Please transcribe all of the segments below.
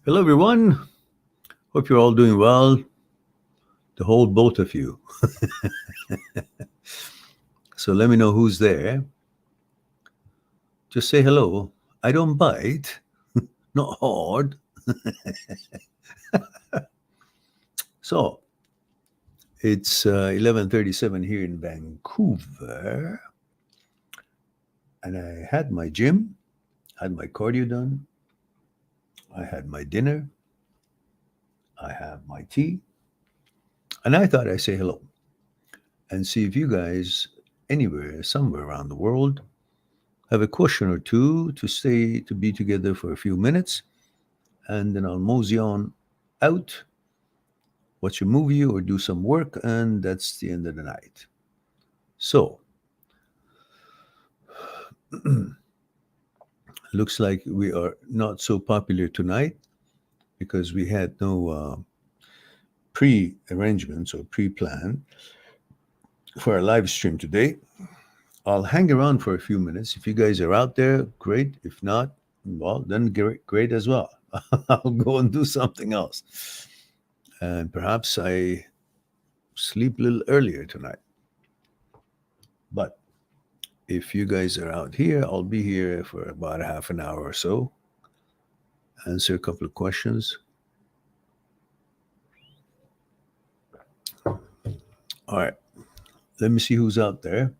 Hello, everyone. Hope you're all doing well. The whole both of you. So let me know who's there. Just say hello. I don't bite. Not hard. So it's 11:37 here in Vancouver, and I had my gym, had my cardio done. I had my dinner. I have my tea, and I thought I'd say hello and see if you guys anywhere, somewhere around the world, have a question or two to stay to be together for a few minutes, and then I'll mosey on out, watch a movie or do some work, and that's the end of the night. So, looks like we are not so popular tonight because we had no pre arrangements or pre plan for our live stream today. I'll hang around for a few minutes. If you guys are out there, great. If not, well, then great as well. I'll go and do something else. And perhaps I sleep a little earlier tonight. But if you guys are out here, I'll be here for about a half an hour or so, answer a couple of questions. All right, let me see who's out there.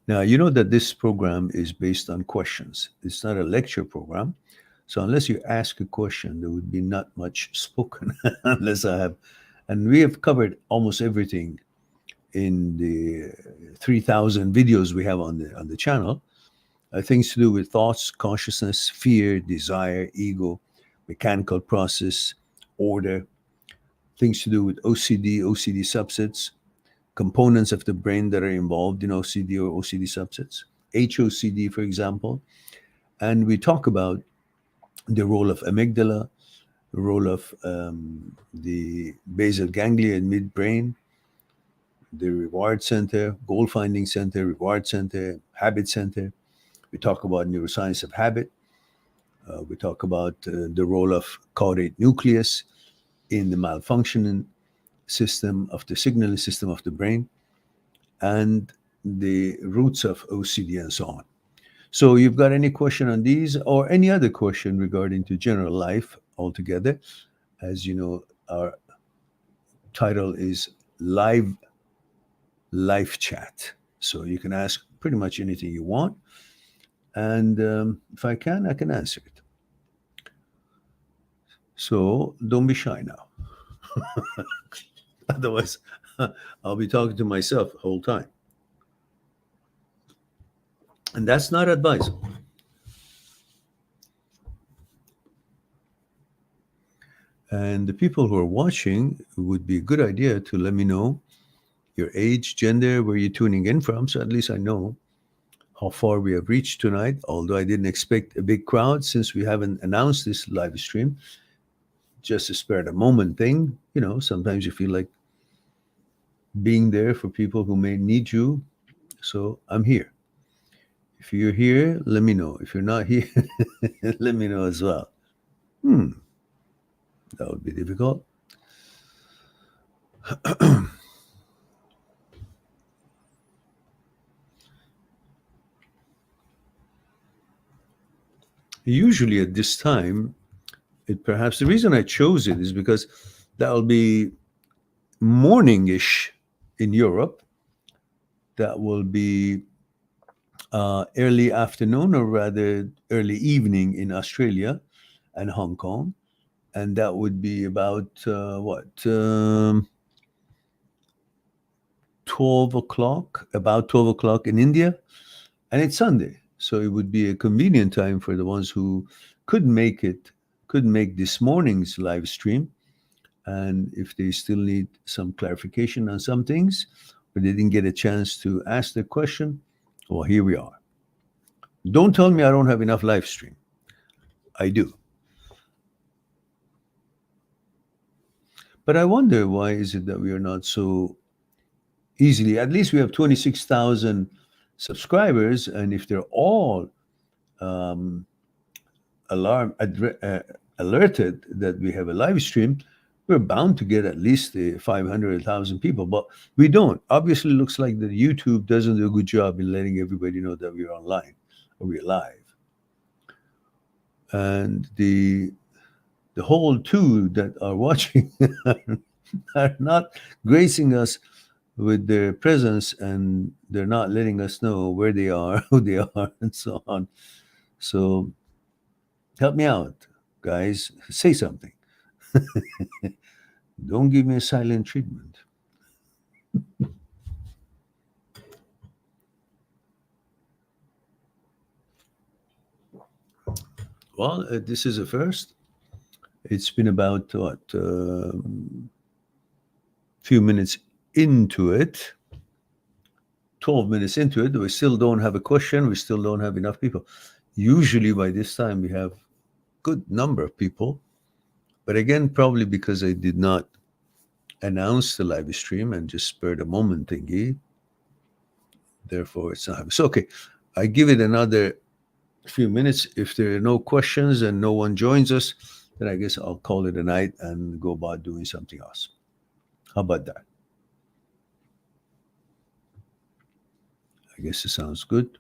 Now, you know that this program is based on questions. It's not a lecture program. So unless you ask a question, there would be not much spoken unless I have. And we have covered almost everything in the 3,000 videos we have on the channel. Things to do with thoughts, consciousness, fear, desire, ego, mechanical process, order, things to do with OCD subsets, components of the brain that are involved in OCD or OCD subsets, HOCD, for example. And we talk about the role of amygdala, the role of the basal ganglia and midbrain, the reward center, goal finding center, reward center, habit center. We talk about neuroscience of habit. We talk about the role of caudate nucleus in the malfunctioning system of the signaling system of the brain and the roots of OCD and so on. So you've got any question on these or any other question regarding to general life altogether? As you know, our title is Live Chat. So you can ask pretty much anything you want. And if I can answer it. So don't be shy now. Otherwise, I'll be talking to myself the whole time. And that's not advisable. And the people who are watching, it would be a good idea to let me know your age, gender, where you're tuning in from, so at least I know how far we have reached tonight, although I didn't expect a big crowd since we haven't announced this live stream. Just a spare the moment thing. You know, sometimes you feel like being there for people who may need you. So I'm here. If you're here, let me know. If you're not here, let me know as well. That would be difficult. Usually at this time, perhaps the reason I chose it is because that'll be morning-ish in Europe. That will be early afternoon, or rather early evening in Australia and Hong Kong. And that would be about 12 o'clock, about 12 o'clock in India. And it's Sunday. So it would be a convenient time for the ones who couldn't make this morning's live stream. And if they still need some clarification on some things, or they didn't get a chance to ask their question, well, here we are. Don't tell me I don't have enough live stream. I do. But I wonder, why is it that we are not so easily, at least we have 26,000 subscribers, and if they're all um, alerted that we have a live stream, we're bound to get at least 500,000 people. But we don't. Obviously, it looks like the YouTube doesn't do a good job in letting everybody know that we're online or we're live. And the whole two that are watching are not gracing us with their presence, and they're not letting us know where they are, who they are, and so on. So help me out, guys. Say something. Don't give me a silent treatment. Well, this is a first. It's been about what, few minutes into it, 12 minutes into it. We still don't have a question. We still don't have enough people. Usually by this time we have good number of people. But again, probably because I did not announce the live stream and just spur the moment thingy, therefore it's not happening. So okay, I give it another few minutes. If there are no questions and no one joins us, then I guess I'll call it a night and go about doing something else. How about that? I guess it sounds good.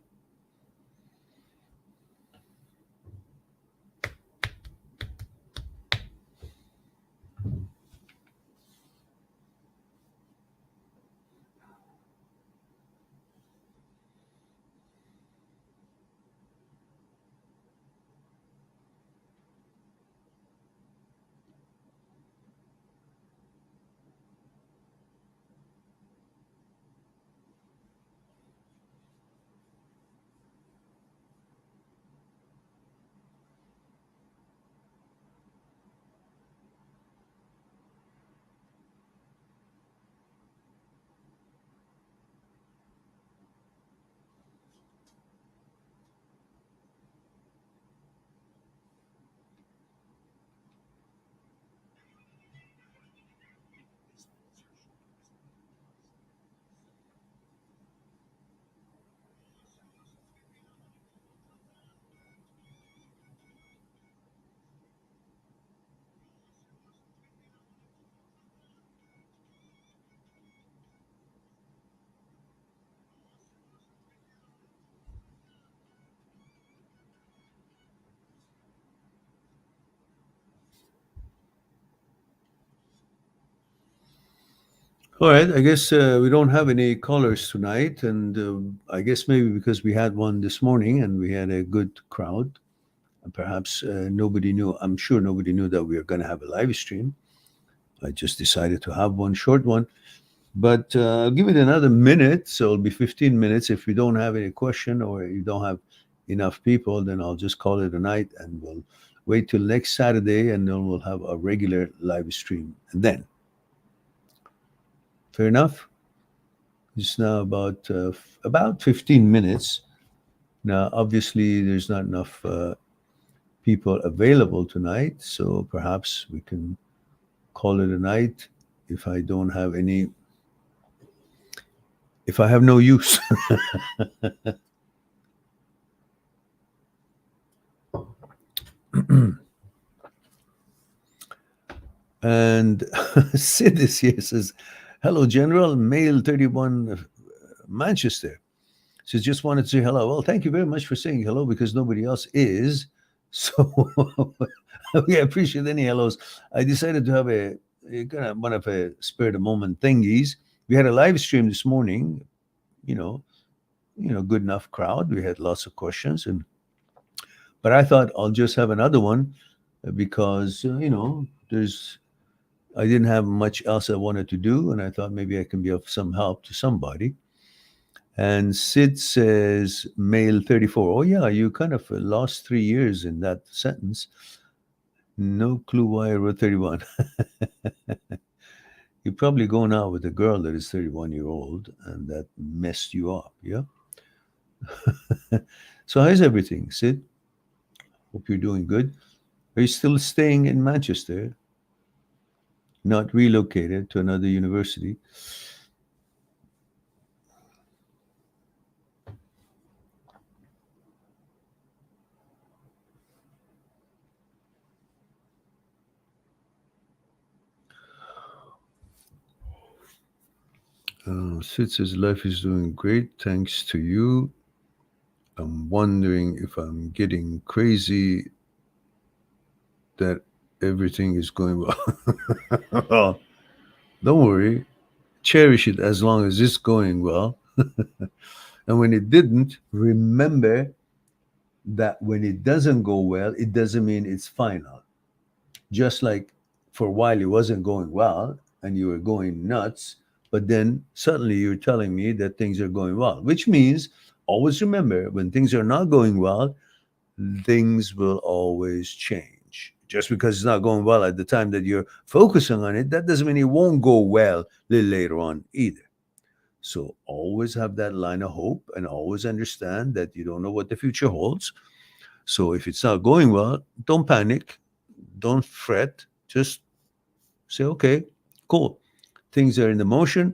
All right, I guess we don't have any callers tonight, and I guess maybe because we had one this morning and we had a good crowd, and perhaps nobody knew. I'm sure nobody knew that we were going to have a live stream. I just decided to have one short one, but I'll give it another minute, so it'll be 15 minutes. If we don't have any question or you don't have enough people, then I'll just call it a night, and we'll wait till next Saturday, and then we'll have a regular live stream. And then, fair enough. It's now about 15 minutes. Now, obviously, there's not enough people available tonight, so perhaps we can call it a night if I don't have any, if I have no use. And Sid is here, says, hello, General, male 31, Manchester. Says, just wanted to say hello. Well, thank you very much for saying hello because nobody else is. So we appreciate any hellos. I decided to have a kind of one of a spur of the moment thingies. We had a live stream this morning, you know, good enough crowd. We had lots of questions, and but I thought I'll just have another one because there's I didn't have much else I wanted to do, and I thought maybe I can be of some help to somebody. And Sid says, male 34. Oh, yeah, you kind of lost 3 years in that sentence. No clue why I wrote 31. You're probably going out with a girl that is 31-year-old, and that messed you up, yeah? So how's everything, Sid? Hope you're doing good. Are you still staying in Manchester? Not relocated to another university? Sid says, life is doing great thanks to you. I'm wondering if I'm getting crazy that everything is going well. Well, don't worry. Cherish it as long as it's going well. And when it didn't, remember that when it doesn't go well, it doesn't mean it's final. Just like for a while it wasn't going well and you were going nuts, but then suddenly you're telling me that things are going well, which means always remember when things are not going well, things will always change. Just because it's not going well at the time that you're focusing on it, that doesn't mean it won't go well a little later on either. So always have that line of hope and always understand that you don't know what the future holds. So if it's not going well, don't panic, don't fret, just say, okay, cool. Things are in the motion,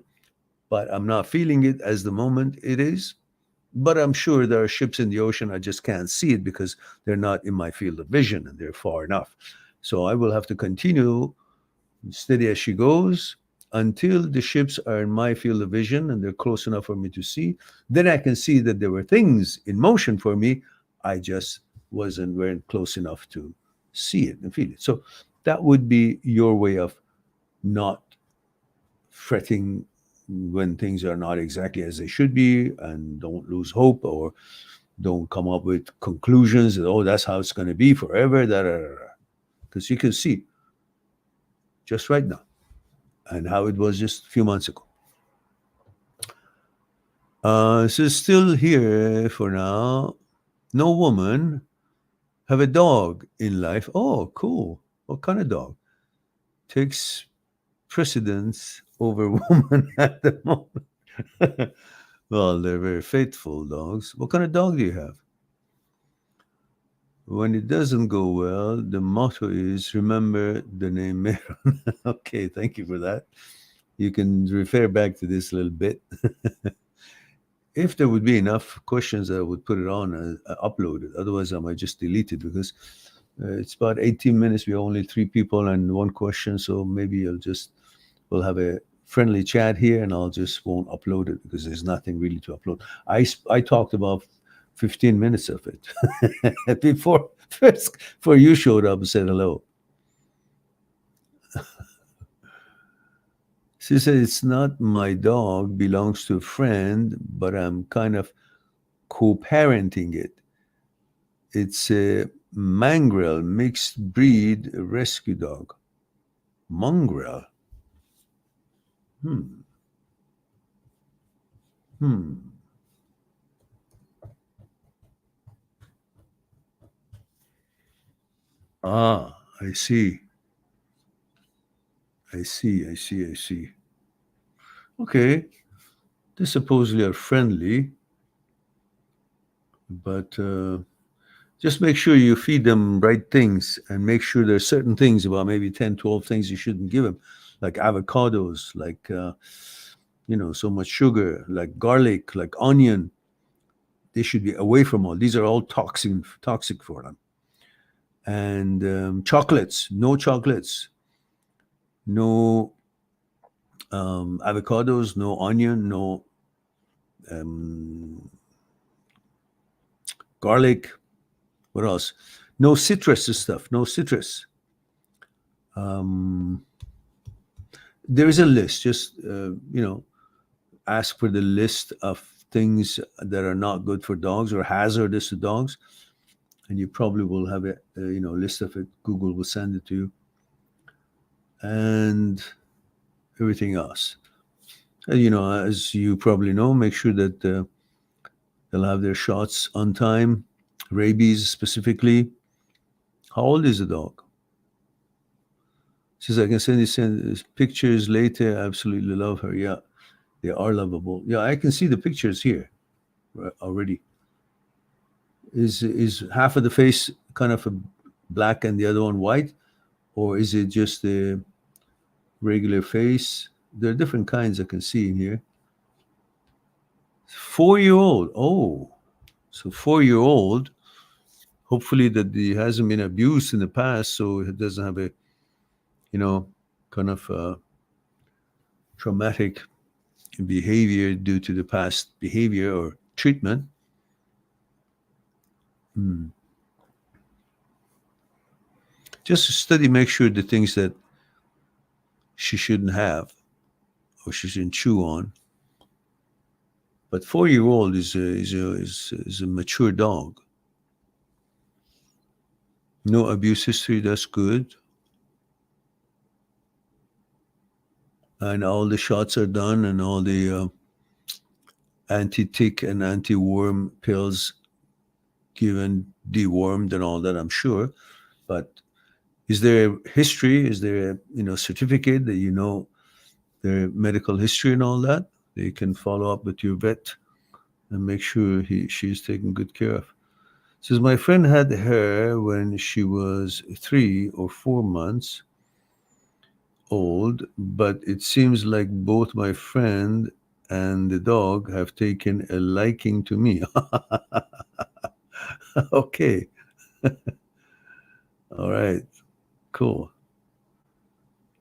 but I'm not feeling it as the moment it is. But I'm sure there are ships in the ocean. I just can't see it because they're not in my field of vision and they're far enough. So I will have to continue steady as she goes until the ships are in my field of vision and they're close enough for me to see. Then I can see that there were things in motion for me. I just weren't close enough to see it and feel it. So that would be your way of not fretting when things are not exactly as they should be, and don't lose hope or don't come up with conclusions that, oh, that's how it's going to be forever, because you can see just right now and how it was just a few months ago. So still here for now. No woman. Have a dog in life. Oh, cool. What kind of dog? Takes precedence over woman at the moment. Well, they're very faithful dogs. What kind of dog do you have? When it doesn't go well, the motto is remember the name Meron. Okay, thank you for that. You can refer back to this a little bit. If there would be enough questions, I would put it on and upload it. Otherwise, I might just delete it because it's about 18 minutes. We're only three people and one question. So maybe we'll have a friendly chat here and I'll just won't upload it because there's nothing really to upload. I talked about 15 minutes of it before first before you showed up and said hello. She said it's not my dog, belongs to a friend, but I'm kind of co-parenting it. It's a mongrel mixed breed rescue dog. Mongrel. Hmm. Hmm. Ah, I see. I see. I see. I see. Okay. They supposedly are friendly, but just make sure you feed them right things and make sure there's certain things, about maybe 10, 12 things you shouldn't give them, like avocados, like, so much sugar, like garlic, like onion. They should be away from all. These are all toxic for them. And chocolates, no chocolates, no avocados, no onion, no um, garlic. What else? No citrus stuff. No citrus. Um, there is a list. Just ask for the list of things that are not good for dogs or hazardous to dogs, and you probably will have a list of it. Google will send it to you, and everything else. As you probably know, make sure that they'll have their shots on time, rabies specifically. How old is the dog? Says I can send pictures later. I absolutely love her. Yeah, they are lovable. Yeah, I can see the pictures here already. Is half of the face kind of a black and the other one white, or is it just a regular face? There are different kinds I can see in here. 4 year old. Oh, so 4 year old. Hopefully that he hasn't been abused in the past, so it doesn't have a you know kind of traumatic behavior due to the past behavior or treatment. Hmm. Just to study, make sure the things that she shouldn't have or she shouldn't chew on. But 4 year old is a mature dog. No abuse history. That's good. And all the shots are done, and all the anti-tick and anti-worm pills given, dewormed, and all that. I'm sure. But is there a history? Is there a certificate that their medical history and all that? They can follow up with your vet and make sure she's taken good care of. Says my friend had her when she was 3 or 4 months old, but it seems like both my friend and the dog have taken a liking to me. Okay, all right, cool.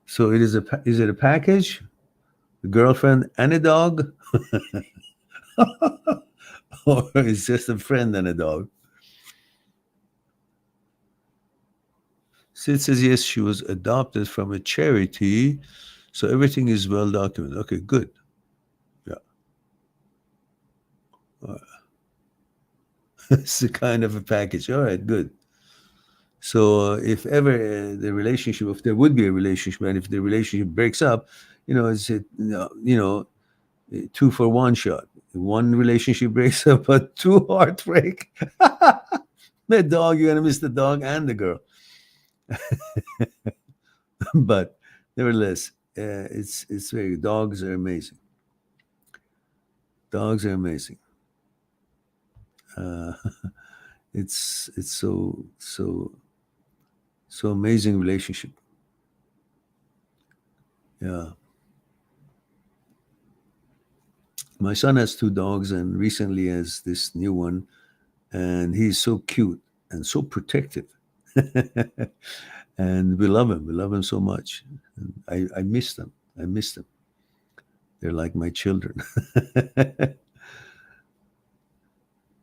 So is it a package? A girlfriend and a dog, or is just a friend and a dog? Sid says yes, she was adopted from a charity, so everything is well documented. Okay, good. Yeah, it's a kind of a package. All right, good. So if ever the relationship, if there would be a relationship, and if the relationship breaks up, it's two for one shot. One relationship breaks up, but two heartbreak. The dog, you're gonna miss the dog and the girl. But nevertheless, it's very. Dogs are amazing. Dogs are amazing. Uh, it's so amazing relationship. Yeah. My son has two dogs and recently has this new one, and he's so cute and so protective. And we love him. We love him so much. And I miss them. I miss them. They're like my children.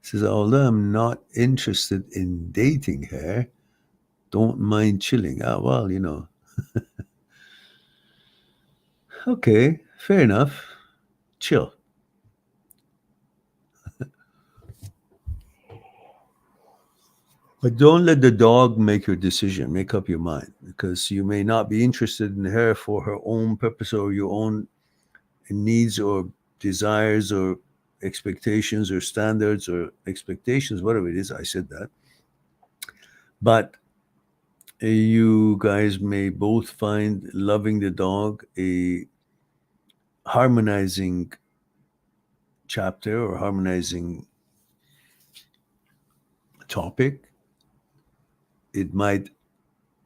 Says, although I'm not interested in dating her, don't mind chilling. Ah, well, okay, fair enough. Chill. But don't let the dog make your decision. Make up your mind because you may not be interested in her for her own purpose or your own needs or desires or expectations or standards or expectations, whatever it is. I said that. But you guys may both find loving the dog a harmonizing chapter or harmonizing topic. It might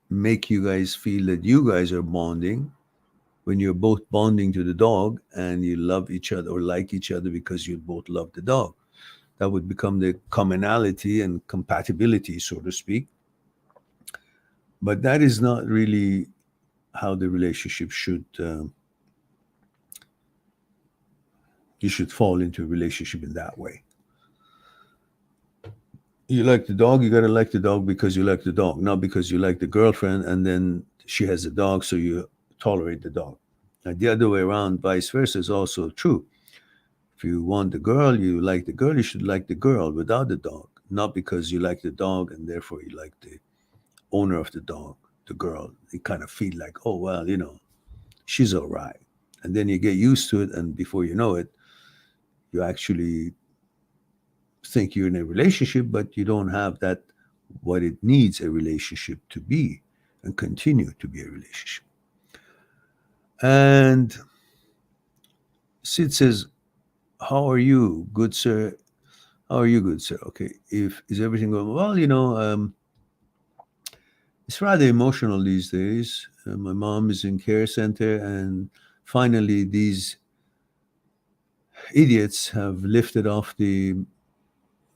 make you guys feel that you guys are bonding when you're both bonding to the dog and you love each other or like each other because you both love the dog. That would become the commonality and compatibility, so to speak. But that is not really how the relationship should. You should fall into a relationship in that way. You like the dog, you gotta like the dog because you like the dog, not because you like the girlfriend and then she has a dog, so you tolerate the dog. And the other way around, vice versa, is also true. If you want the girl, you like the girl, you should like the girl without the dog, not because you like the dog and therefore you like the owner of the dog, the girl. You kind of feel like, oh, well, she's all right. And then you get used to it, and before you know it, you actually think you're in a relationship, but you don't have that, what it needs a relationship to be and continue to be a relationship. And Sid says, how are you, good sir? How are you, good sir? Okay. If is everything going well? It's rather emotional these days. My mom is in care center, and finally, these idiots have lifted off the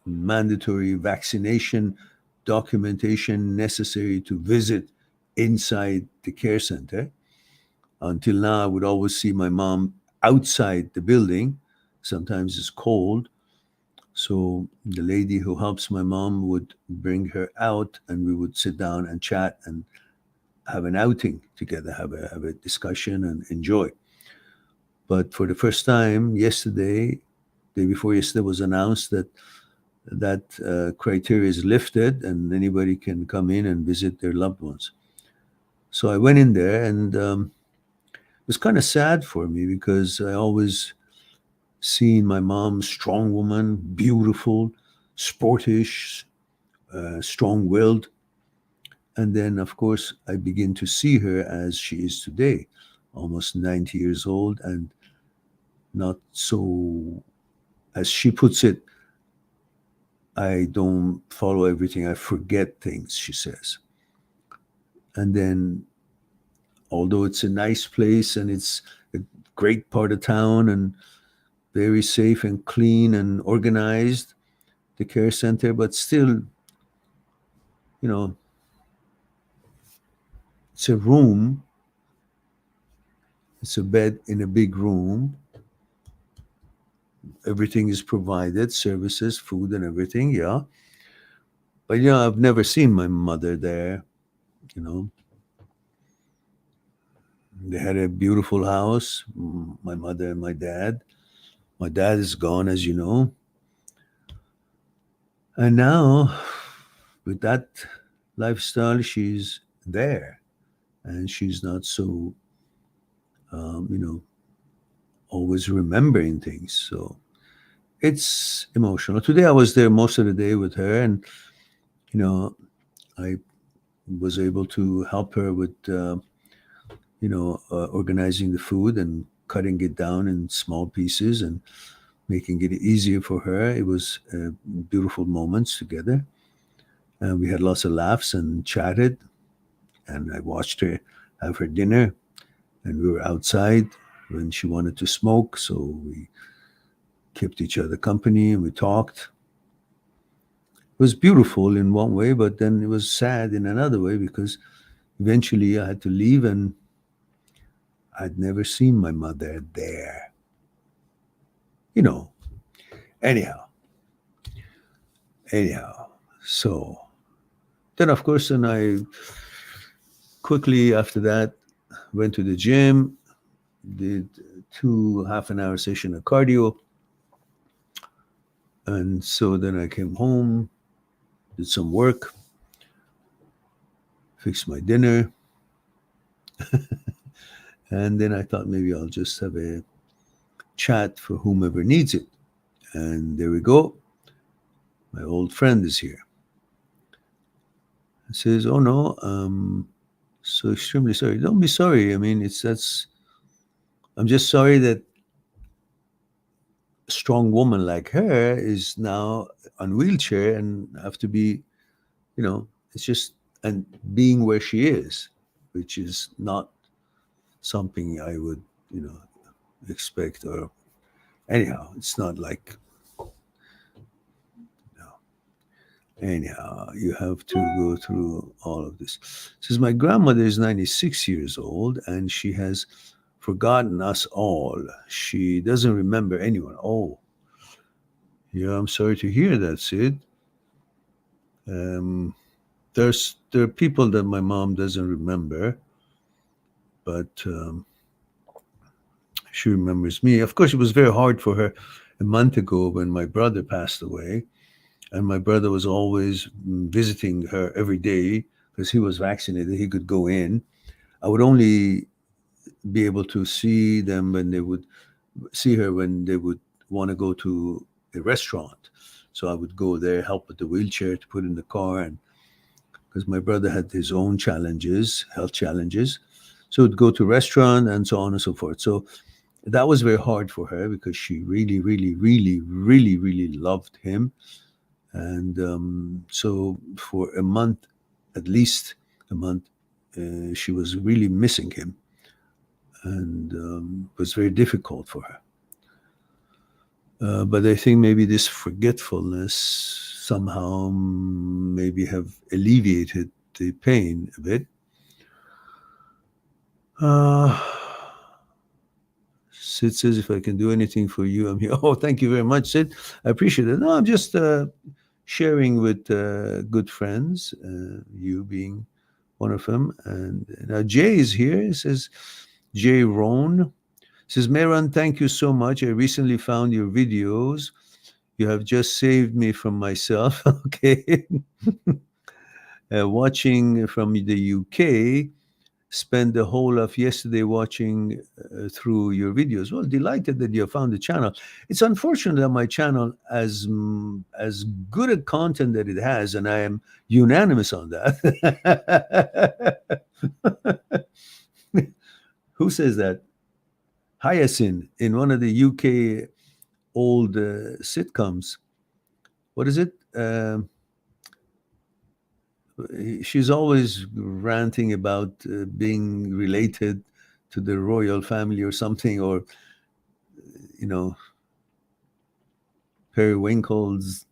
mandatory vaccination documentation necessary to visit inside the care center. Until now, I would always see my mom outside the building. Sometimes it's cold. So the lady who helps my mom would bring her out, and we would sit down and chat and have an outing together, have a discussion and enjoy. But for the first time yesterday, day before yesterday, was announced that criteria is lifted and anybody can come in and visit their loved ones. So I went in there, and it was kind of sad for me because I always seen my mom, strong woman, beautiful, sportish, strong-willed, and then of course I begin to see her as she is today, almost 90 years old, and not so, as she puts it, I don't follow everything, I forget things, she says. And then, although it's a nice place and it's a great part of town and very safe and clean and organized, the care center, but still, you know, it's a room, it's a bed in a big room. Everything is provided, services, food, and everything, yeah. But, I've never seen my mother there, you know. They had a beautiful house, my mother and my dad. My dad is gone, as you know. And now, with that lifestyle, she's there. And she's not so, um, you know, always remembering things. So it's emotional. Today I was there most of the day with her, and you know, I was able to help her with, organizing the food and cutting it down in small pieces and making it easier for her. It was beautiful moments together. And we had lots of laughs and chatted. And I watched her have her dinner. And we were outside when she wanted to smoke. So we kept each other company and we talked. It was beautiful in one way, but then it was sad in another way because eventually I had to leave and I'd never seen my mother there. You know, anyhow, anyhow. So then, of course, then I quickly after that went to the gym, did 2 half-an-hour session of cardio. And so then I came home, did some work, fixed my dinner. And then I thought maybe I'll just have a chat for whomever needs it. And there we go. My old friend is here. He says, "Oh no, so extremely sorry." Don't be sorry. I mean, I'm just sorry that a strong woman like her is now on wheelchair and have to be, it's just, and being where she is, which is not something I would, expect, or anyhow, it's not like, anyhow, you have to go through all of this. Says my grandmother is 96 years old and she has forgotten us all. She doesn't remember anyone. Oh, yeah, I'm sorry to hear that, Sid. Um, there are people that my mom doesn't remember, but she remembers me. Of course, it was very hard for her a month ago when my brother passed away, and my brother was always visiting her every day because he was vaccinated. He could go in. I would only be able to see them when they would see her when they would want to go to a restaurant. So I would go there, help with the wheelchair to put in the car, and because my brother had his own challenges, health challenges, so would go to restaurant and so on and so forth. So that was very hard for her because she really, really, really, really, really loved him. And so for a month, at least a month, she was really missing him. And it was very difficult for her. But I think maybe this forgetfulness somehow maybe have alleviated the pain a bit. Uh, Sid says, if I can do anything for you, I'm here. Oh, thank you very much, Sid. I appreciate it. No, I'm just sharing with good friends, you being one of them. And now Jay is here. He says, Jay Rohn says, Mehran, thank you so much. I recently found your videos. You have just saved me from myself. Okay. Watching from the UK, spent the whole of yesterday watching through your videos. Well, delighted that you have found the channel. It's unfortunate that my channel, as good a content that it has, and I am unanimous on that. Who says that? Hyacinth in one of the UK old sitcoms. What is it? She's always ranting about being related to the royal family or something, or you know, periwinkles,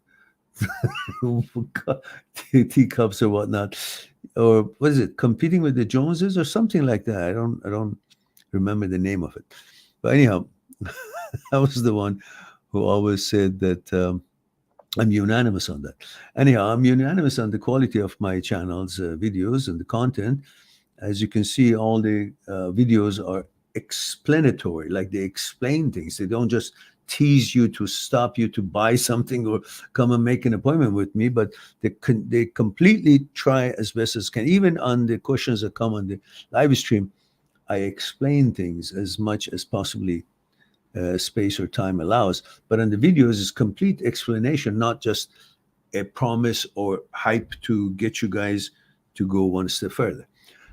teacups or whatnot, or what is it? Competing with the Joneses or something like that. I don't remember the name of it, but anyhow, I was the one who always said that. I'm unanimous on that. Anyhow, I'm unanimous on the quality of my channel's videos and the content. As you can see, all the videos are explanatory, like they explain things. They don't just tease you to stop you to buy something or come and make an appointment with me, but they completely try as best as can. Even on the questions that come on the live stream, I explain things as much as possibly space or time allows. But on the videos, it's complete explanation, not just a promise or hype to get you guys to go one step further.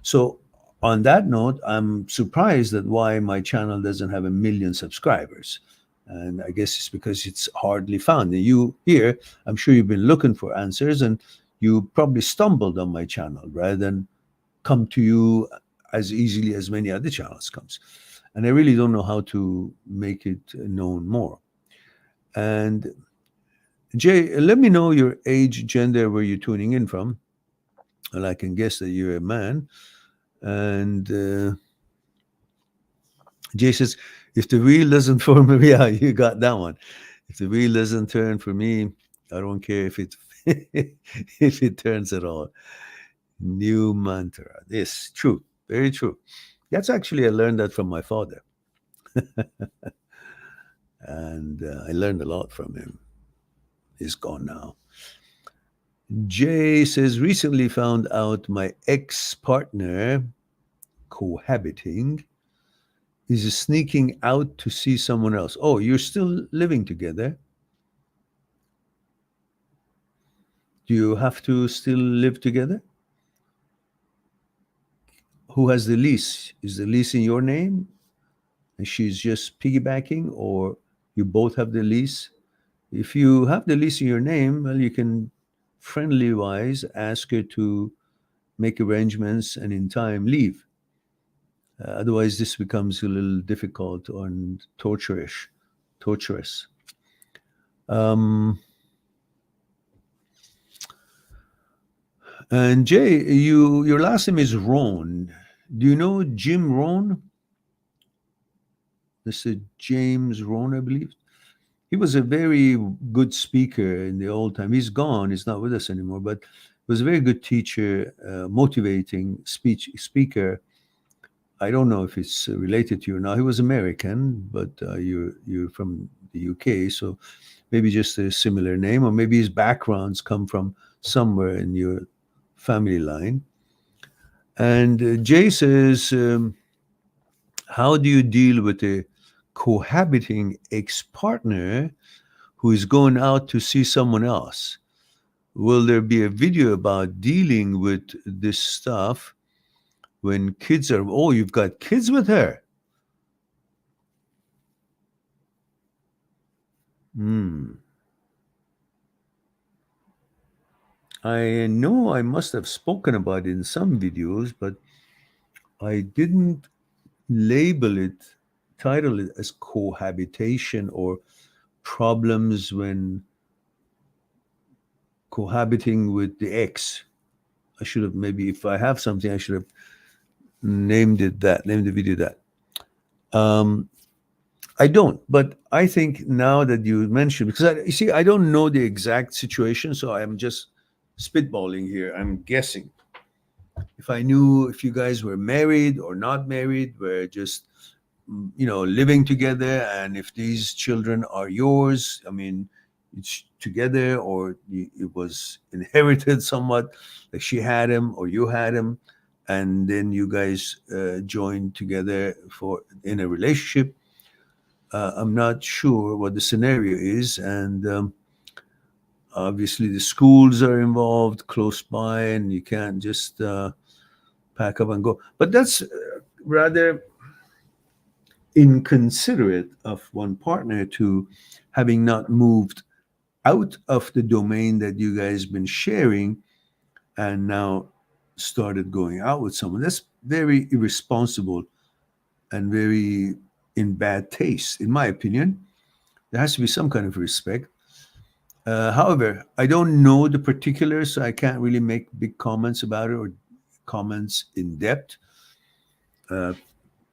So on that note, I'm surprised that why my channel doesn't have 1 million subscribers. And I guess it's because it's hardly found. And you here, I'm sure you've been looking for answers, and you probably stumbled on my channel rather than come to you as easily as many other channels comes. And I really don't know how to make it known more. And Jay, let me know your age, gender, where you're tuning in from. Well, I can guess that you're a man. And Jay says, if the wheel doesn't form, yeah, you got that one. If the wheel doesn't turn for me, I don't care if it if it turns at all. New mantra. This true, very true. That's actually I learned that from my father, and I learned a lot from him. He's gone now. Jay says, recently found out my ex partner cohabiting is sneaking out to see someone else. Oh, you're still living together? Do you have to still live together? Who has the lease? Is the lease in your name and she's just piggybacking, or you both have the lease? If you have the lease in your name, well, you can friendly wise ask her to make arrangements and in time leave. Otherwise, this becomes a little difficult and torturous. Um, and Jay, your last name is Rohn. Do you know Jim Rohn? Mr. James Rohn, I believe. He was a very good speaker in the old time. He's gone. He's not with us anymore. But he was a very good teacher, motivating speaker. I don't know if it's related to you now. He was American, but you're from the UK, so maybe just a similar name, or maybe his backgrounds come from somewhere in your family line. And Jay says, how do you deal with a cohabiting ex-partner who is going out to see someone else? Will there be a video about dealing with this stuff when kids are, oh, you've got kids with her? I know I must have spoken about it in some videos, but I didn't label it, title it as cohabitation or problems when cohabiting with the ex. I should have, maybe if I have something, I should have named the video that. I don't, but I think now that you mentioned, because you see, I don't know the exact situation, so I'm just spitballing here. I'm guessing. If I knew if you guys were married or not married, were just living together, and if these children are yours, I mean, it's together, or it was inherited somewhat, like she had him or you had him, and then you guys joined together for in a relationship. I'm not sure what the scenario is, and obviously the schools are involved close by, and you can't just pack up and go. But that's rather inconsiderate of one partner to having not moved out of the domain that you guys been sharing and now started going out with someone. That's very irresponsible and very in bad taste, in my opinion. There has to be some kind of respect. However, I don't know the particulars, so I can't really make big comments about it or comments in depth. Uh,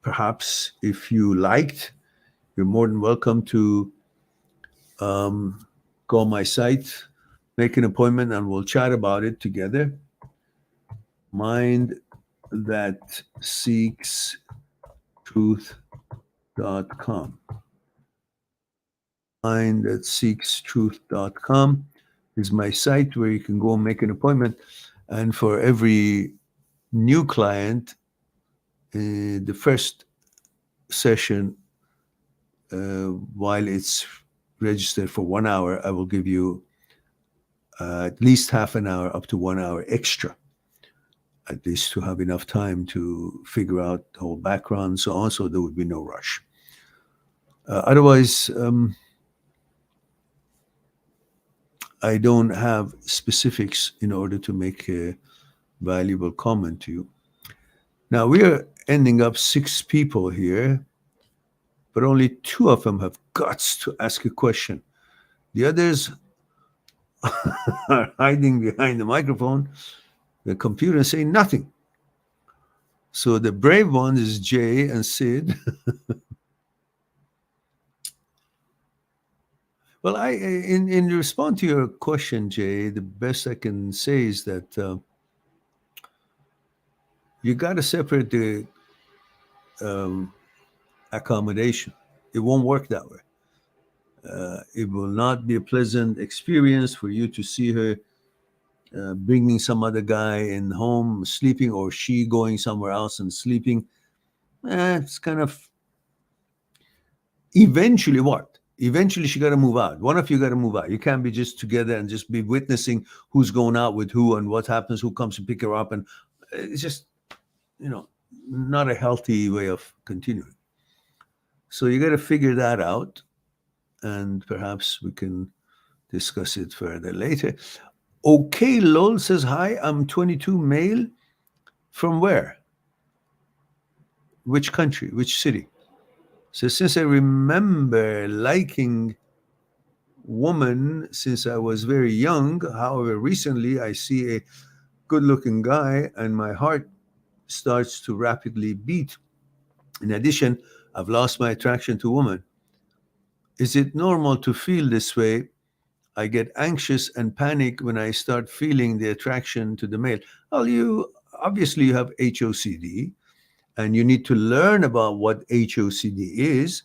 Perhaps if you liked, you're more than welcome to um, go on my site, make an appointment, and we'll chat about it together. Mind that seeks truth.com. Mind that seeks truth.com is my site where you can go and make an appointment. And for every new client, the first session, while it's registered for 1 hour, I will give you at least half an hour up to 1 hour extra, at least to have enough time to figure out the whole background and so on, so there would be no rush. Otherwise, I don't have specifics in order to make a valuable comment to you. Now, we are ending up 6 people here, but only 2 of them have guts to ask a question. The others are hiding behind the microphone, the computer, and saying nothing. So the brave ones is Jay and Sid. Well, in response to your question, Jay, the best I can say is that you got to separate the um, accommodation. It won't work that way. It will not be a pleasant experience for you to see her bringing some other guy in home sleeping, or she going somewhere else and sleeping. It's kind of eventually what? Eventually, she got to move out. One of you got to move out. You can't be just together and just be witnessing who's going out with who and what happens, who comes to pick her up. And it's just, you know, not a healthy way of continuing. So you got to figure that out. And perhaps we can discuss it further later. Okay, Lol says, hi, I'm 22, male. From where? Which country? Which city? So since I remember liking woman since I was very young, however, recently I see a good-looking guy and my heart starts to rapidly beat. In addition, I've lost my attraction to women. Is it normal to feel this way? I get anxious and panic when I start feeling the attraction to the male. Well, you obviously you have HOCD, and you need to learn about what HOCD is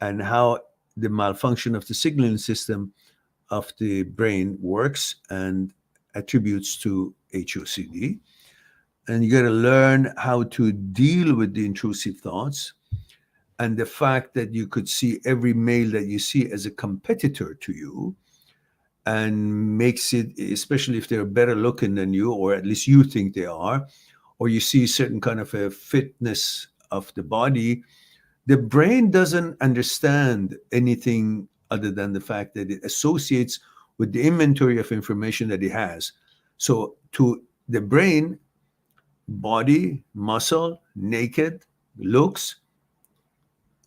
and how the malfunction of the signaling system of the brain works and attributes to HOCD. And you got to learn how to deal with the intrusive thoughts and the fact that you could see every male that you see as a competitor to you, and makes it, especially if they're better looking than you, or at least you think they are, or you see certain kind of a fitness of the body. The brain doesn't understand anything other than the fact that it associates with the inventory of information that it has. So to the brain, body, muscle, naked, looks,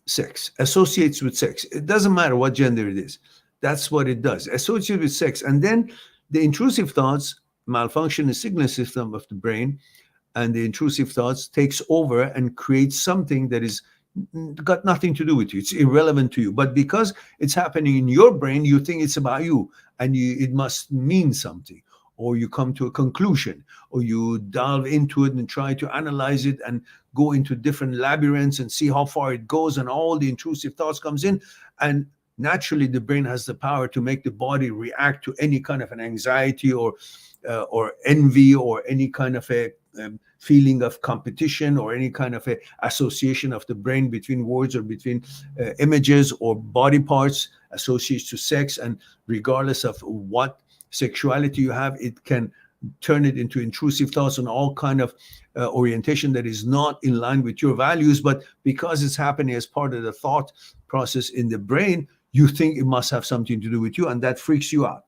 sex, associates with sex. It doesn't matter what gender it is. That's what it does, associates with sex. And then the intrusive thoughts malfunction the signal system of the brain, and the intrusive thoughts takes over and creates something that is got nothing to do with you. It's irrelevant to you. But because it's happening in your brain, you think it's about you, and it must mean something. Or you come to a conclusion, or you delve into it and try to analyze it and go into different labyrinths and see how far it goes, and all the intrusive thoughts comes in. And naturally, the brain has the power to make the body react to any kind of an anxiety or envy, or any kind of a feeling of competition, or any kind of a association of the brain between words, or between images or body parts associated to sex. And regardless of what sexuality you have, it can turn it into intrusive thoughts and all kind of orientation that is not in line with your values. But because it's happening as part of the thought process in the brain, you think it must have something to do with you, and that freaks you out.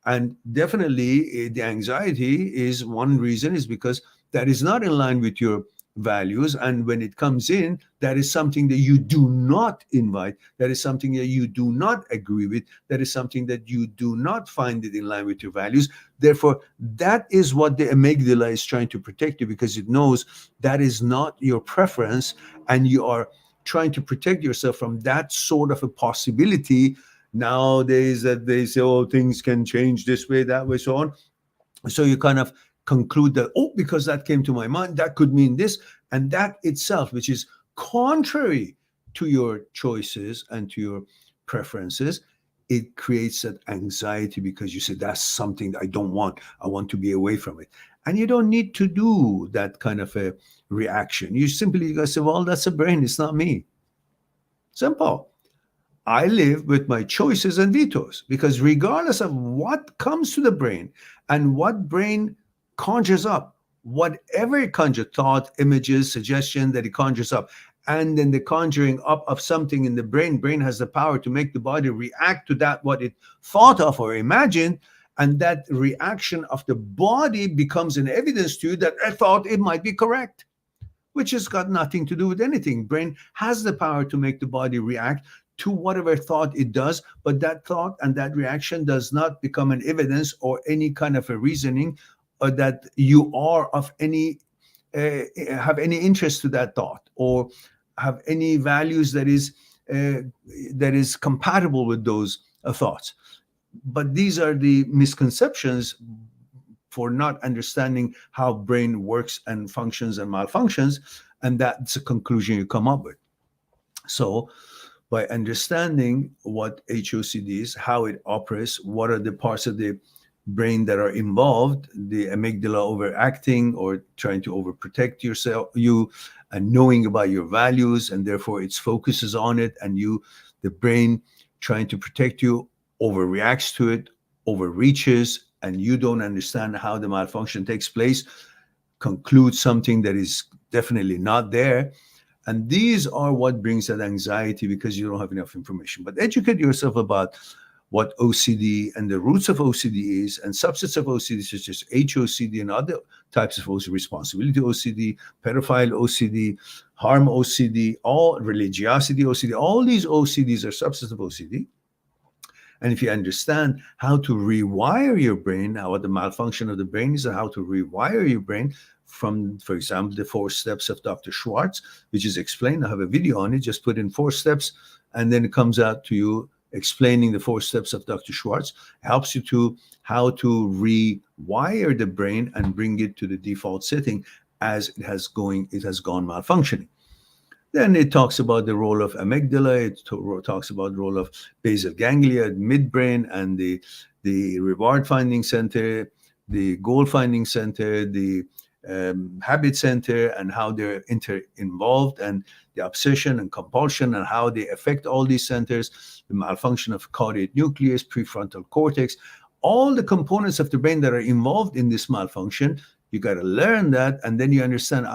And definitely the anxiety is one reason, is because that is not in line with your values. And when it comes in, that is something that you do not invite. That is something that you do not agree with. That is something that you do not find it in line with your values. Therefore, that is what the amygdala is trying to protect you, because it knows that is not your preference, and you are trying to protect yourself from that sort of a possibility. Nowadays, that they say, oh, things can change this way, that way, so on. So you kind of conclude that, oh, because that came to my mind, that could mean this. And that itself, which is contrary to your choices and to your preferences, it creates that anxiety, because you say, that's something that I don't want. I want to be away from it. And you don't need to do that kind of a reaction. You simply go say, well, that's a brain. It's not me. Simple. I live with my choices and vetoes, because regardless of what comes to the brain and what brain conjures up, whatever it conjures, thought, images, suggestion that it conjures up, and then the conjuring up of something in the brain has the power to make the body react to that, what it thought of or imagined. And that reaction of the body becomes an evidence to you that I thought it might be correct, which has got nothing to do with anything. Brain has the power to make the body react to whatever thought it does, but that thought and that reaction does not become an evidence or any kind of a reasoning, or that you are of any have any interest to that thought, or have any values that is compatible with those thoughts. But these are the misconceptions for not understanding how brain works and functions and malfunctions, and that's a conclusion you come up with. So by understanding what HOCD is, how it operates, what are the parts of the brain that are involved, the amygdala overacting or trying to overprotect you, and knowing about your values, and therefore its focuses on it, and the brain trying to protect you, overreacts to it, overreaches, and you don't understand how the malfunction takes place, concludes something that is definitely not there. And these are what brings that anxiety, because you don't have enough information. But educate yourself about what OCD and the roots of OCD is, and subsets of OCD, such as HOCD and other types of OCD, responsibility OCD, pedophile OCD, harm OCD, all religiosity OCD. All these OCDs are subsets of OCD. And if you understand how to rewire your brain, what the malfunction of the brain is, and how to rewire your brain from, for example, the 4 steps of Dr. Schwartz, which is explained. I have a video on it. Just put in 4 steps, and then it comes out to you explaining the 4 steps of Dr. Schwartz. Helps you to how to rewire the brain and bring it to the default setting as it has gone malfunctioning. Then it talks about the role of amygdala. It talks about the role of basal ganglia, midbrain, and the reward finding center, the goal finding center, the habit center, and how they're involved, and the obsession and compulsion, and how they affect all these centers, the malfunction of caudate nucleus, prefrontal cortex, all the components of the brain that are involved in this malfunction. You got to learn that, and then you understand,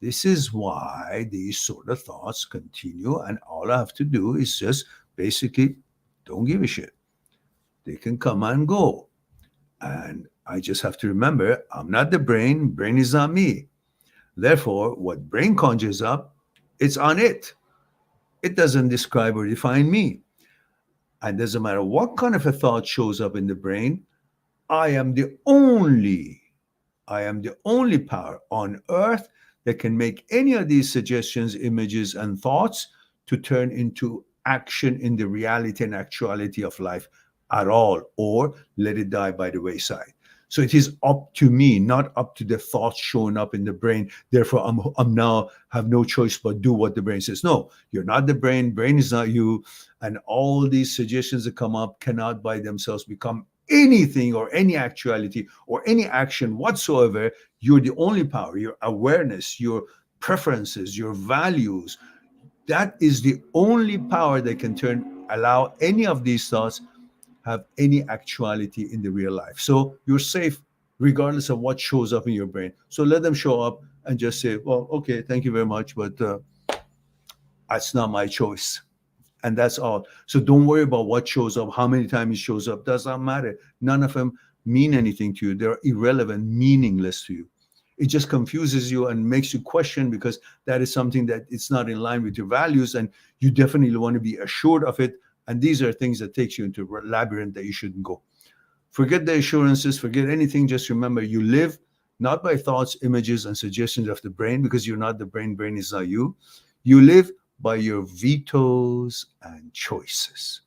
this is why these sort of thoughts continue, and all I have to do is just basically don't give a shit. They can come and go. And I just have to remember, I'm not the brain is not me. Therefore, what brain conjures up, it's on it. It doesn't describe or define me. And it doesn't matter what kind of a thought shows up in the brain, I am the only power on earth that can make any of these suggestions, images, and thoughts to turn into action in the reality and actuality of life at all, or let it die by the wayside. So it is up to me, not up to the thoughts showing up in the brain. Therefore, I'm now have no choice but do what the brain says. No, you're not the brain. Brain is not you. And all these suggestions that come up cannot by themselves become anything or any actuality or any action whatsoever. You're the only power. Your awareness, your preferences, your values. That is the only power that can allow any of these thoughts have any actuality in the real life. So you're safe regardless of what shows up in your brain. So let them show up and just say, well, okay, thank you very much, but that's not my choice. And that's all. So don't worry about what shows up, how many times it shows up. Does not matter. None of them mean anything to you. They're irrelevant, meaningless to you. It just confuses you and makes you question, because that is something that it's not in line with your values, and you definitely want to be assured of it. And these are things that takes you into a labyrinth that you shouldn't go. Forget the assurances, forget anything. Just remember, you live not by thoughts, images, and suggestions of the brain, because you're not the brain. Brain is not you. You live by your vetoes and choices.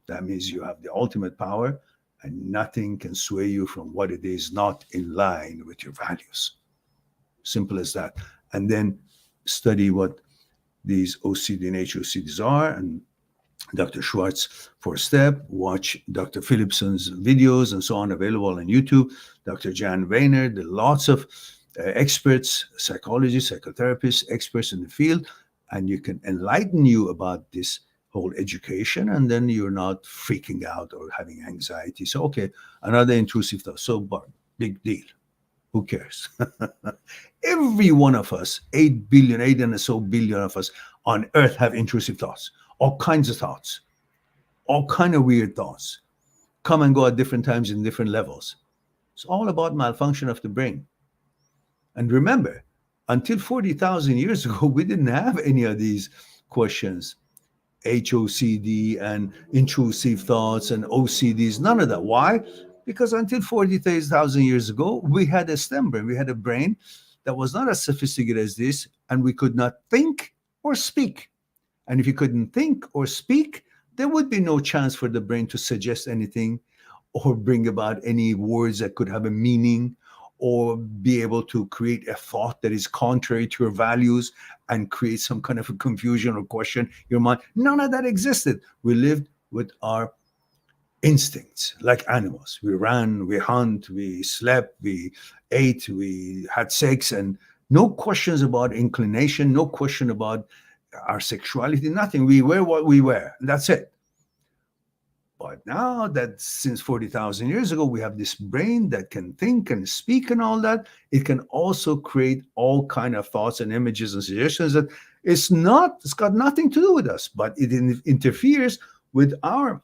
That means you have the ultimate power, and nothing can sway you from what it is not in line with your values. Simple as that. And then study what these OCD and HOCDs are, and Dr. Schwartz for a step. Watch Dr. Philipson's videos and so on, available on YouTube. Dr. Jan Weiner, there are lots of experts, psychologists, psychotherapists, experts in the field, and you can enlighten you about this whole education, and then you're not freaking out or having anxiety. So, okay, another intrusive thought. So, big deal. Who cares? Every one of us, 8 billion, 8 and so billion of us on earth have intrusive thoughts. All kinds of thoughts, all kind of weird thoughts, come and go at different times in different levels. It's all about malfunction of the brain. And remember, until 40,000 years ago, we didn't have any of these questions. HOCD and intrusive thoughts and OCDs, none of that. Why? Because until 40,000 years ago, we had a stem brain. We had a brain that was not as sophisticated as this, and we could not think or speak. And if you couldn't think or speak, there would be no chance for the brain to suggest anything or bring about any words that could have a meaning, or be able to create a thought that is contrary to your values and create some kind of a confusion or question in your mind. None of that existed. We lived with our instincts like animals. We ran, we hunt, we slept, we ate, we had sex, and no questions about inclination, no question about our sexuality, nothing. We were what we were. That's it. But now that since 40,000 years ago, we have this brain that can think and speak and all that, it can also create all kind of thoughts and images and suggestions that it's got nothing to do with us, but it interferes with our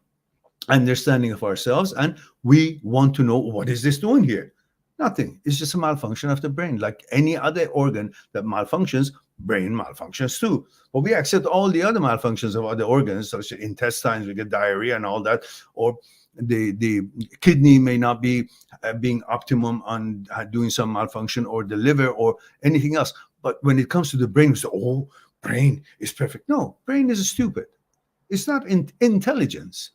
understanding of ourselves. And we want to know, what is this doing here? Nothing. It's just a malfunction of the brain. Like any other organ that malfunctions, brain malfunctions too. But we accept all the other malfunctions of other organs, such as intestines, we get diarrhea and all that, or the kidney may not be being optimum on doing some malfunction, or the liver or anything else. But when it comes to the brain, we say, oh, brain is perfect. No, brain is stupid. It's not intelligence.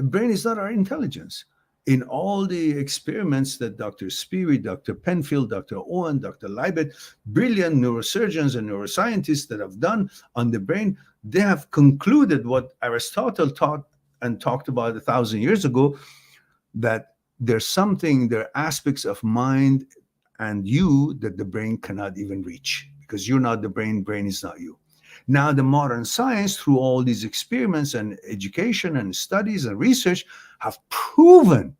Brain is not our intelligence. In all the experiments that Dr. Speary, Dr. Penfield, Dr. Owen, Dr. Leibet, brilliant neurosurgeons and neuroscientists that have done on the brain, they have concluded what Aristotle taught and talked about 1,000 years ago, that there are aspects of mind and you that the brain cannot even reach, because you're not the brain, brain is not you. Now, the modern science, through all these experiments and education and studies and research, have proven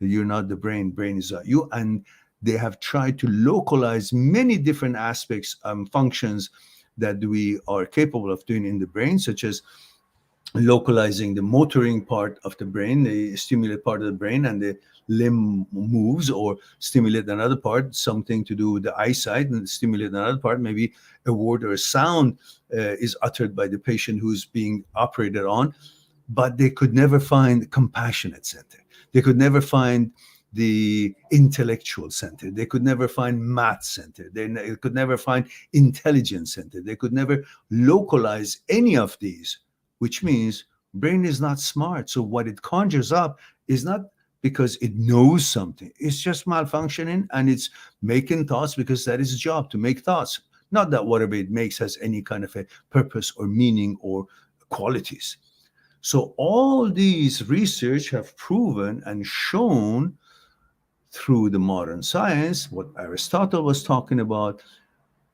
that you're not the brain, brain is not you. And they have tried to localize many different aspects and functions that we are capable of doing in the brain, such as localizing the motoring part of the brain, the stimulate part of the brain, and the limb moves, or stimulate another part, something to do with the eyesight, and stimulate another part, maybe a word or a sound is uttered by the patient who's being operated on. But they could never find compassionate center. They could never find the intellectual center. They could never find math center. They could never find intelligence center. They could never localize any of these, which means brain is not smart. So what it conjures up is not because it knows something. It's just malfunctioning and it's making thoughts because that is its job, to make thoughts. Not that whatever it makes has any kind of a purpose or meaning or qualities. So all these research have proven and shown through the modern science what Aristotle was talking about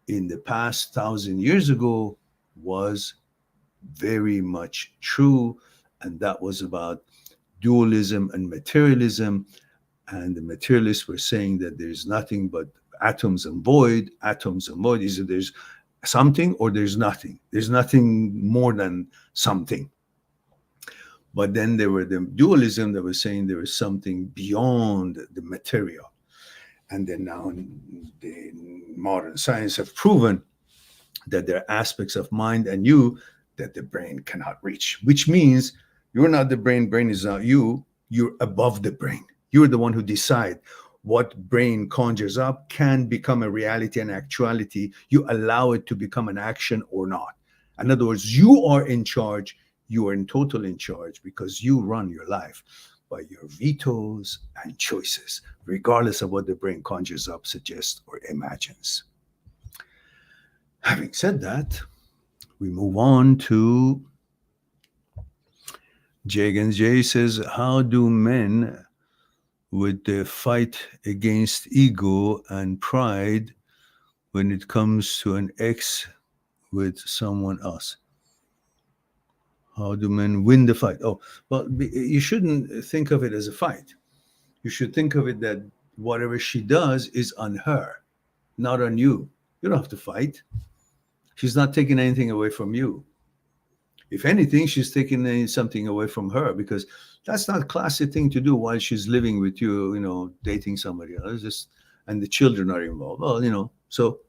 in the past 1,000 years ago was very much true, and that was about dualism and materialism. And the materialists were saying that there's nothing but atoms and void, atoms and void. Either there's something or there's nothing. There's nothing more than something. But then there were the dualism that was saying there is something beyond the material. And then now the modern science have proven that there are aspects of mind and you that the brain cannot reach, which means you're not the brain, brain is not you, you're above the brain. You're the one who decide what brain conjures up can become a reality and actuality. You allow it to become an action or not. In other words, you are in charge. You are in total in charge because you run your life by your vetoes and choices, regardless of what the brain conjures up, suggests, or imagines. Having said that, we move on to Jagan J says, how do men with the fight against ego and pride when it comes to an ex with someone else? How do men win the fight? Oh, well, you shouldn't think of it as a fight. You should think of it that whatever she does is on her, not on you. You don't have to fight. She's not taking anything away from you. If anything, she's taking something away from her because that's not a classy thing to do while she's living with you, dating somebody else. And the children are involved. Well, so,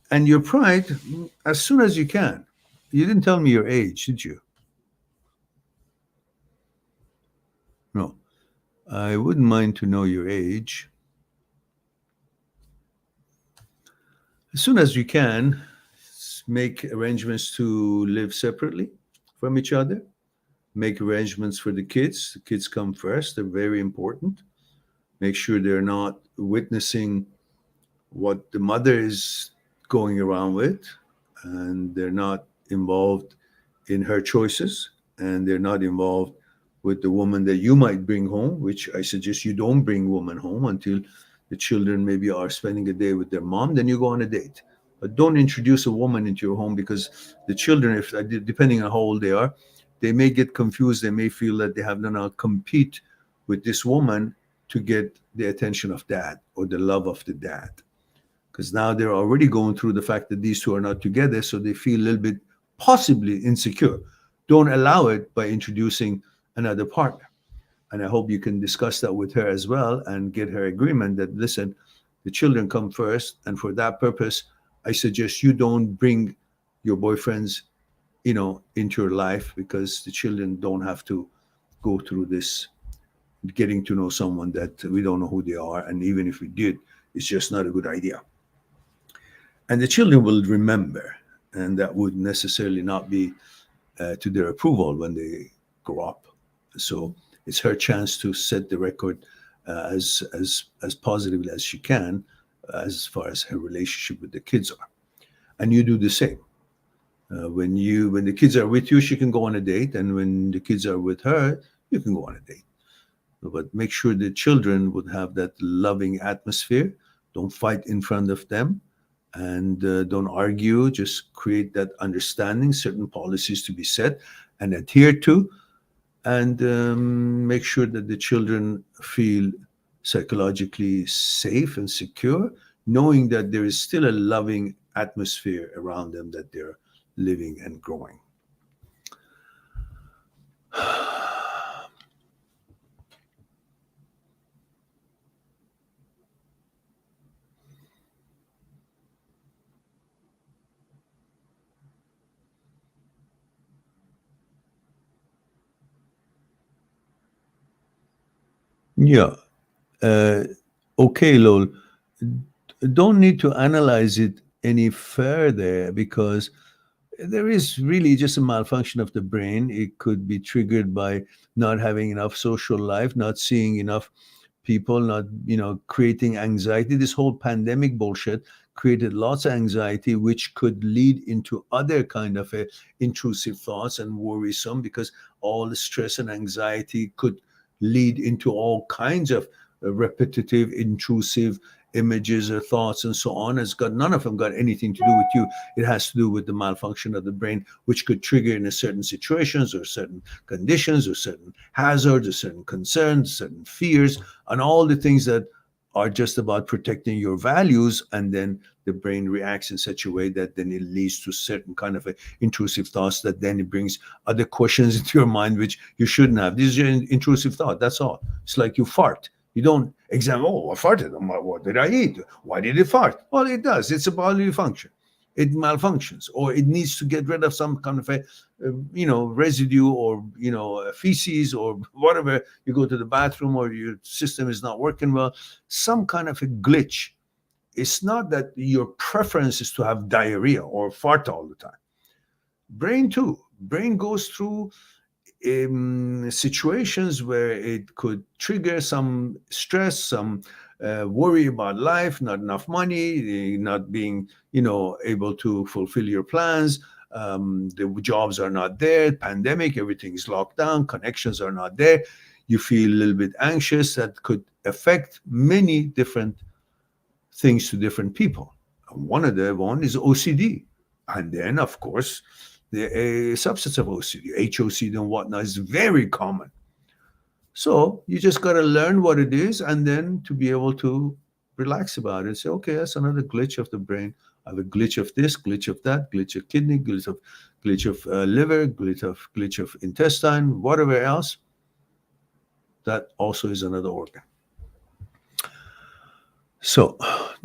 and your pride, as soon as you can. You didn't tell me your age, did you? No. I wouldn't mind to know your age. As soon as you can, make arrangements to live separately from each other. Make arrangements for the kids. The kids come first. They're very important. Make sure they're not witnessing what the mother is going around with, and they're not involved in her choices, and they're not involved with the woman that you might bring home, which I suggest you don't bring women home until the children maybe are spending a day with their mom. Then you go on a date. But don't introduce a woman into your home because the children, if depending on how old they are, they may get confused. They may feel that they have to now compete with this woman to get the attention of dad or the love of the dad. Because now they're already going through the fact that these two are not together, so they feel a little bit possibly insecure. Don't allow it by introducing another partner. And I hope you can discuss that with her as well and get her agreement that, listen, the children come first. And for that purpose, I suggest you don't bring your boyfriends, into your life because the children don't have to go through this getting to know someone that we don't know who they are. And even if we did, it's just not a good idea. And the children will remember, and that would necessarily not be to their approval when they grow up. So it's her chance to set the record as positively as she can as far as her relationship with the kids are. And you do the same. When the kids are with you, she can go on a date, and when the kids are with her, you can go on a date. But make sure the children would have that loving atmosphere. Don't fight in front of them, and don't argue. Just create that understanding, certain policies to be set and adhere to, and make sure that the children feel psychologically safe and secure, knowing that there is still a loving atmosphere around them that they're living and growing. Yeah. Uh, okay, Lol, don't need to analyze it any further because there is really just a malfunction of the brain. It could be triggered by not having enough social life, not seeing enough people, not creating anxiety. This whole pandemic bullshit created lots of anxiety, which could lead into other kind of intrusive thoughts and worrisome, because all the stress and anxiety could lead into all kinds of repetitive intrusive images or thoughts and so on. It's got none of them got anything to do with you. It has to do with the malfunction of the brain, which could trigger in a certain situations or certain conditions or certain hazards or certain concerns, certain fears, and all the things that are just about protecting your values. And then the brain reacts in such a way that then it leads to certain kind of intrusive thoughts, that then it brings other questions into your mind which you shouldn't have. This is your intrusive thought. That's all. It's like you fart. You don't examine, oh, I farted. What did I eat? Why did it fart? Well, it does. It's a bodily function. It malfunctions, or it needs to get rid of some kind of a, residue, or, feces, or whatever. You go to the bathroom, or your system is not working well, some kind of a glitch. It's not that your preference is to have diarrhea or fart all the time. Brain too. Brain goes through situations where it could trigger some stress, some worry about life, not enough money, not being, able to fulfill your plans. The jobs are not there, pandemic, everything is locked down, connections are not there. You feel a little bit anxious. That could affect many different things to different people. One of the one is OCD. And then, of course, the subsets of OCD, HOCD and whatnot, is very common. So you just got to learn what it is, and then to be able to relax about it. Say, okay, that's another glitch of the brain. I have a glitch of this, glitch of that, glitch of kidney, glitch of liver, glitch of intestine, whatever else. That also is another organ. So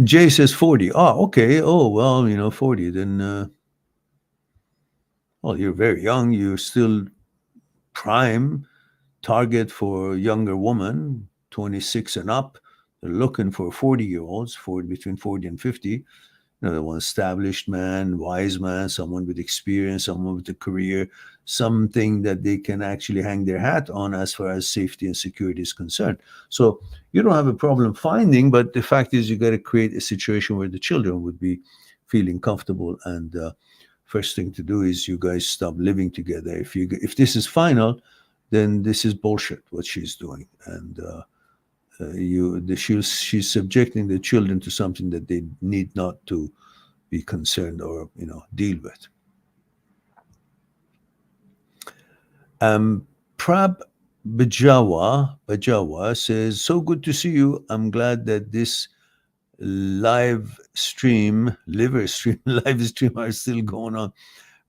Jay says 40. Oh, okay. Oh, well, 40. Then, well, you're very young. You're still prime target for younger woman, 26 and up. They're looking for 40-year-olds, between 40 and 50. They want established man, wise man, someone with experience, someone with a career, something that they can actually hang their hat on as far as safety and security is concerned. So you don't have a problem finding, but the fact is you got to create a situation where the children would be feeling comfortable. And first thing to do is you guys stop living together. If this is final, then this is bullshit what she's doing, and she's subjecting the children to something that they need not to be concerned or deal with. Prab Bajawa says, so good to see you. I'm glad that this live stream are still going on.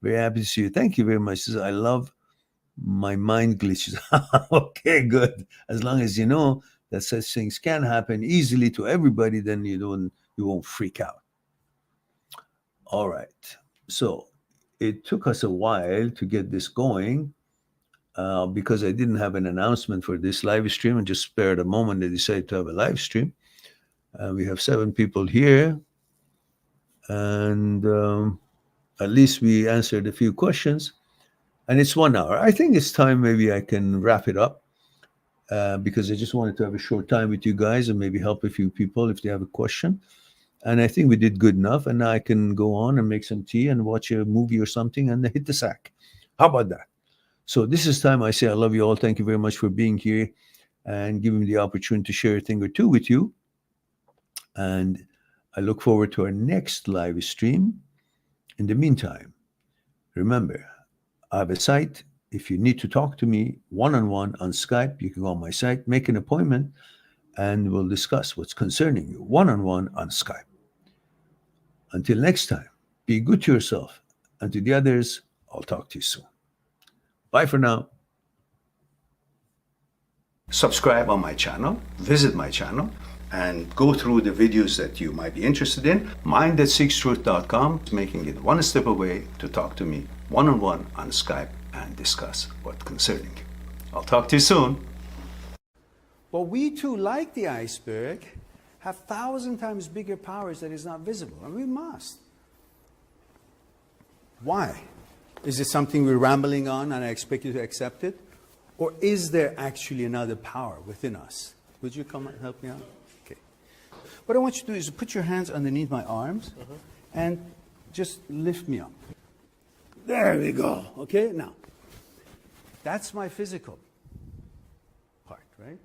Very happy to see you. Thank you very much. Says, I love my mind glitches. Okay, good. As long as you know that such things can happen easily to everybody, then you won't freak out. All right. So it took us a while to get this going because I didn't have an announcement for this live stream, and just spared a moment I decided to have a live stream. We have 7 people here, and at least we answered a few questions. And it's 1 hour. I think it's time maybe I can wrap it up because I just wanted to have a short time with you guys and maybe help a few people if they have a question. And I think we did good enough. And now I can go on and make some tea and watch a movie or something and hit the sack. How about that? So this is time I say I love you all. Thank you very much for being here and giving me the opportunity to share a thing or two with you. And I look forward to our next live stream. In the meantime, remember, I have a site. If you need to talk to me one-on-one on Skype, you can go on my site, make an appointment, and we'll discuss what's concerning you one-on-one on Skype. Until next time, be good to yourself, and to the others, I'll talk to you soon. Bye for now. Subscribe on my channel, visit my channel, and go through the videos that you might be interested in. Mind@seekstruth.com is making it one step away to talk to me one-on-one on Skype and discuss what's concerning you. I'll talk to you soon. But we too, like the iceberg, have 1,000 times bigger powers that is not visible, and we must. Why? Is it something we're rambling on and I expect you to accept it? Or is there actually another power within us? Would you come and help me out? Okay. What I want you to do is put your hands underneath my arms and just lift me up. There we go. Okay, now, that's my physical part, right?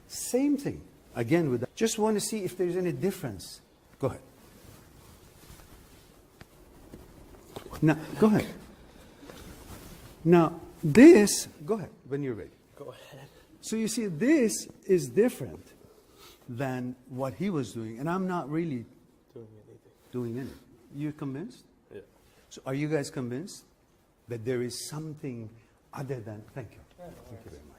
Same thing. Again, with that. Just want to see if there's any difference. Go ahead. Now, go ahead. Now, this, go ahead, when you're ready. Go ahead. So you see, this is different than what he was doing, and I'm not really doing anything. You convinced? Yeah. So are you guys convinced that there is something other than, thank you. Thank you very much.